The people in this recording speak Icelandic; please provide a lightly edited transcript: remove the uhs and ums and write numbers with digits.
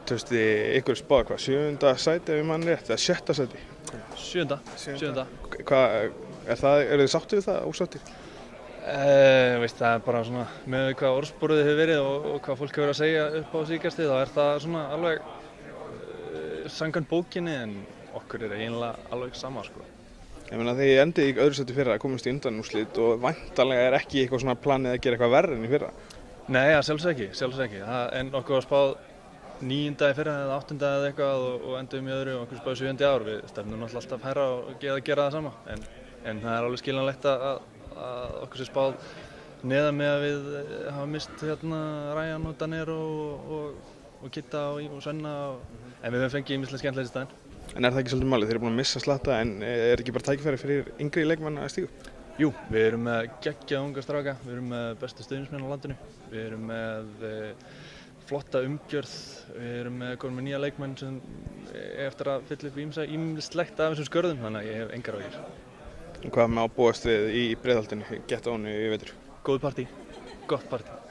Þú veist, ykkur spáði hvað, 7. sæti ef ég man rétt, eða 6. sæti? 7. Eru þið sáttið við það, ósáttið? Það bara svona, með hvað orðsporið hefur verið og hvað fólk hefur að segja upp á síðkastið, þá það svona alveg samkvæmt bókinni, en okkur eiginlega alveg sama, sko. Ég meina þið endið í öðru sæti fyrra, komist í undanúrslit og væntanlega ekki eitthvað svona planið að gera eitthvað verra en í fyrra? Nei, sjálfsög ekki. En okkur var spáð 9. í fyrra eða 8. eða eitthvað og endum í öðru og okkur spáði 7. ár. Við stefnum náttúrulega alltaf hærra og gera það sama. En það alveg skiljanlegt að okkur sé spáð neðan með að við hafa mist Ryan og Danero og Kitta og Svenna. En við höfum fengið ýmislegt skemmtilegt í staðinn. En það ekki svolítið málið? Þeir eru búin að missa slatta en ekki bara tækifæri fyrir yngri leikmenn að stíga? Jú, við erum með geggjað unga stráka, við erum með bestu stuðningsmenn á landinu, við erum með flotta umgjörð, við erum með nýja leikmenn sem eftir að fylla upp ýmislegt af þessum skörðum, þannig að ég hef engar áhyggjur. Hvað með að búast við í Breiðholtinu, Get On í vetur? Góð partí, gott partí.